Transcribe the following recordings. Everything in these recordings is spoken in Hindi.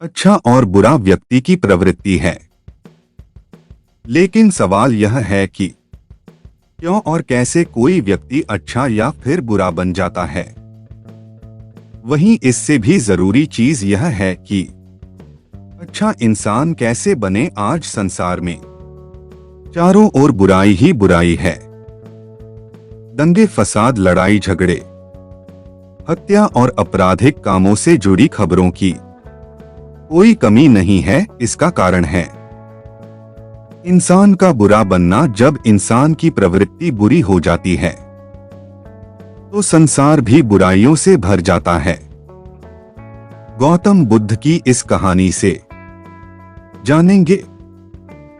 अच्छा और बुरा व्यक्ति की प्रवृत्ति है। लेकिन सवाल यह है कि क्यों और कैसे कोई व्यक्ति अच्छा या फिर बुरा बन जाता है। वहीं इससे भी जरूरी चीज यह है कि अच्छा इंसान कैसे बने। आज संसार में चारों ओर बुराई ही बुराई है। दंगे फसाद, लड़ाई झगड़े, हत्या और आपराधिक कामों से जुड़ी खबरों की कोई कमी नहीं है। इसका कारण है इंसान का बुरा बनना। जब इंसान की प्रवृत्ति बुरी हो जाती है तो संसार भी बुराइयों से भर जाता है। गौतम बुद्ध की इस कहानी से जानेंगे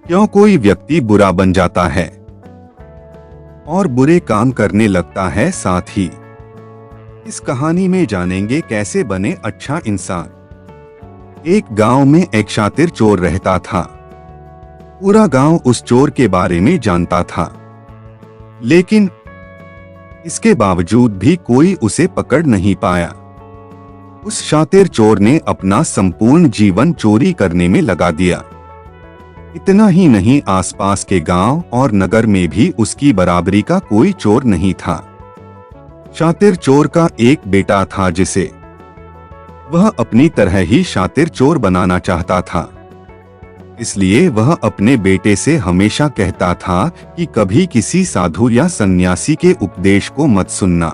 क्यों कोई व्यक्ति बुरा बन जाता है और बुरे काम करने लगता है। साथ ही इस कहानी में जानेंगे कैसे बने अच्छा इंसान। एक गांव में एक शातिर चोर रहता था। पूरा गांव उस चोर के बारे में जानता था, लेकिन इसके बावजूद भी कोई उसे पकड़ नहीं पाया। उस शातिर चोर ने अपना संपूर्ण जीवन चोरी करने में लगा दिया। इतना ही नहीं, आसपास के गांव और नगर में भी उसकी बराबरी का कोई चोर नहीं था। शातिर चोर का एक बेटा था जिसे वह अपनी तरह ही शातिर चोर बनाना चाहता था। इसलिए वह अपने बेटे से हमेशा कहता था कि कभी किसी साधु या सन्यासी के उपदेश को मत सुनना।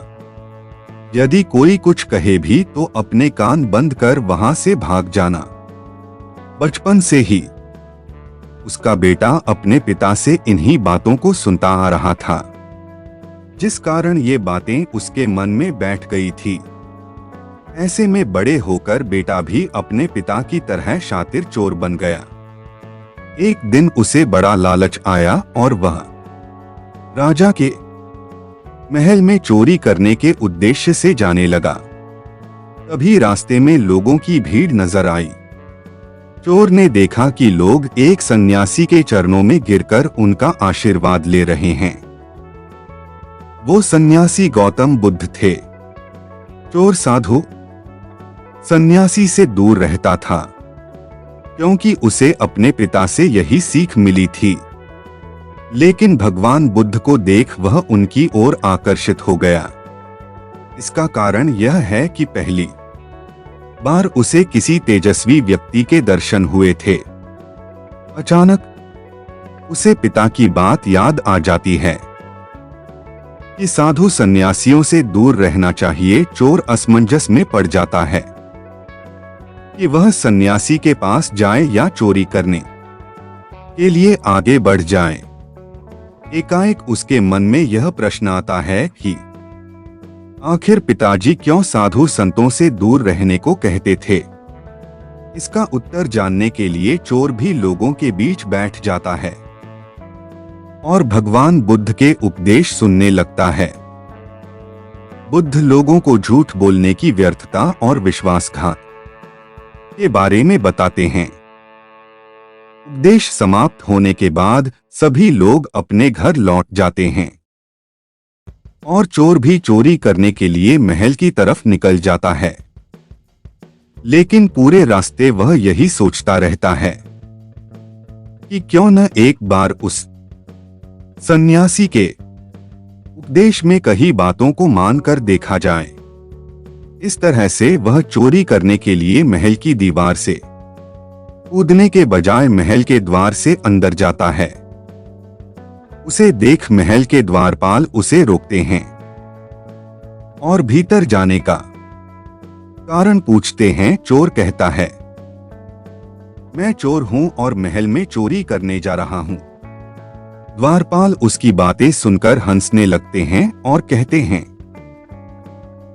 यदि कोई कुछ कहे भी तो अपने कान बंद कर वहां से भाग जाना। बचपन से ही उसका बेटा अपने पिता से इन्हीं बातों को सुनता आ रहा था, जिस कारण ये बातें उसके मन में बैठ गई थी। ऐसे में बड़े होकर बेटा भी अपने पिता की तरह शातिर चोर बन गया। एक दिन उसे बड़ा लालच आया और वह राजा के महल में चोरी करने के उद्देश्य से जाने लगा। तभी रास्ते में लोगों की भीड़ नजर आई। चोर ने देखा कि लोग एक सन्यासी के चरणों में गिरकर उनका आशीर्वाद ले रहे हैं। वो सन्यासी गौतम बुद्ध थे। चोर साधु सन्यासी से दूर रहता था, क्योंकि उसे अपने पिता से यही सीख मिली थी। लेकिन भगवान बुद्ध को देख वह उनकी ओर आकर्षित हो गया। इसका कारण यह है कि पहली बार उसे किसी तेजस्वी व्यक्ति के दर्शन हुए थे। अचानक उसे पिता की बात याद आ जाती है कि साधु सन्यासियों से दूर रहना चाहिए। चोर असमंजस में पड़ जाता है कि वह सन्यासी के पास जाए या चोरी करने के लिए आगे बढ़ जाए। एकाएक उसके मन में यह प्रश्न आता है कि आखिर पिताजी क्यों साधु संतों से दूर रहने को कहते थे। इसका उत्तर जानने के लिए चोर भी लोगों के बीच बैठ जाता है और भगवान बुद्ध के उपदेश सुनने लगता है। बुद्ध लोगों को झूठ बोलने की व्यर्थता और विश्वासघात के बारे में बताते हैं। उपदेश समाप्त होने के बाद सभी लोग अपने घर लौट जाते हैं और चोर भी चोरी करने के लिए महल की तरफ निकल जाता है। लेकिन पूरे रास्ते वह यही सोचता रहता है कि क्यों न एक बार उस सन्यासी के उपदेश में कही बातों को मानकर देखा जाए। इस तरह से वह चोरी करने के लिए महल की दीवार से कूदने के बजाय महल के द्वार से अंदर जाता है। उसे देख महल के द्वारपाल उसे रोकते हैं और भीतर जाने का कारण पूछते हैं। चोर कहता है, मैं चोर हूं और महल में चोरी करने जा रहा हूं। द्वारपाल उसकी बातें सुनकर हंसने लगते हैं और कहते हैं,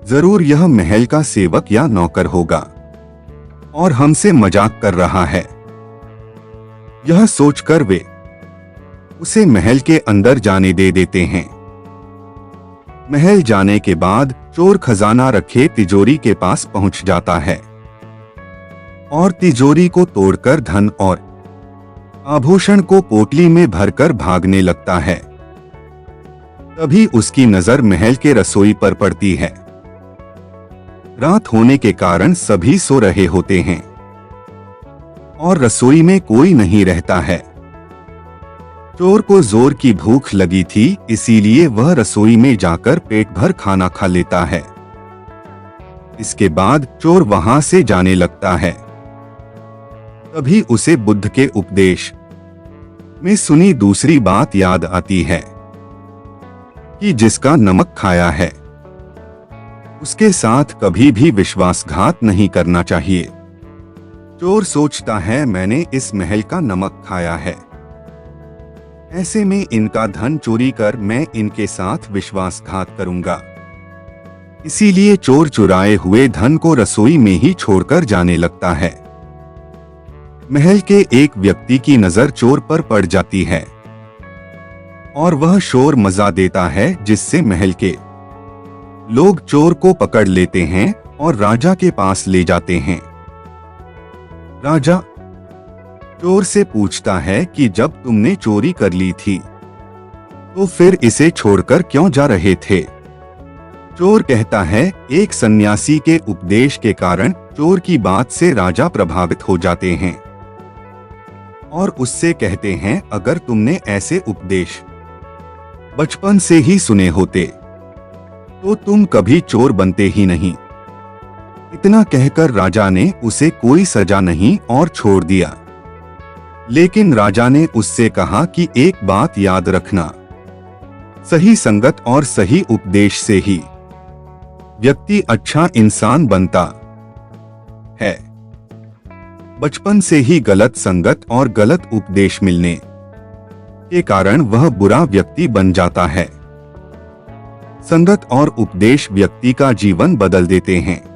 जरूर यह महल का सेवक या नौकर होगा और हमसे मजाक कर रहा है। यह सोचकर वे उसे महल के अंदर जाने दे देते हैं। महल जाने के बाद चोर खजाना रखे तिजोरी के पास पहुंच जाता है और तिजोरी को तोड़कर धन और आभूषण को पोटली में भरकर भागने लगता है। तभी उसकी नजर महल के रसोई पर पड़ती है। रात होने के कारण सभी सो रहे होते हैं। और रसोई में कोई नहीं रहता है। चोर को जोर की भूख लगी थी, इसीलिए वह रसोई में जाकर पेट भर खाना खा लेता है। इसके बाद चोर वहां से जाने लगता है। तभी उसे बुद्ध के उपदेश में सुनी दूसरी बात याद आती है कि जिसका नमक खाया है उसके साथ कभी भी विश्वासघात नहीं करना चाहिए। चोर सोचता है, मैंने इस महल का नमक खाया है, ऐसे में इनका धन चोरी कर मैं इनके साथ विश्वासघात करूंगा। इसीलिए चोर चुराए हुए धन को रसोई में ही छोड़कर जाने लगता है। महल के एक व्यक्ति की नजर चोर पर पड़ जाती है और वह शोर मचा देता है, जिससे महल के लोग चोर को पकड़ लेते हैं और राजा के पास ले जाते हैं। राजा चोर से पूछता है कि जब तुमने चोरी कर ली थी तो फिर इसे छोड़कर क्यों जा रहे थे? चोर कहता है, एक सन्यासी के उपदेश के कारण चोर की बात से राजा प्रभावित हो जाते हैं और उससे कहते हैं, अगर तुमने ऐसे उपदेश बचपन से ही सुने होते तो तुम कभी चोर बनते ही नहीं। इतना कहकर राजा ने उसे कोई सजा नहीं और छोड़ दिया। लेकिन राजा ने उससे कहा कि एक बात याद रखना, सही संगत और सही उपदेश से ही व्यक्ति अच्छा इंसान बनता है। बचपन से ही गलत संगत और गलत उपदेश मिलने के कारण वह बुरा व्यक्ति बन जाता है। संगत और उपदेश व्यक्ति का जीवन बदल देते हैं।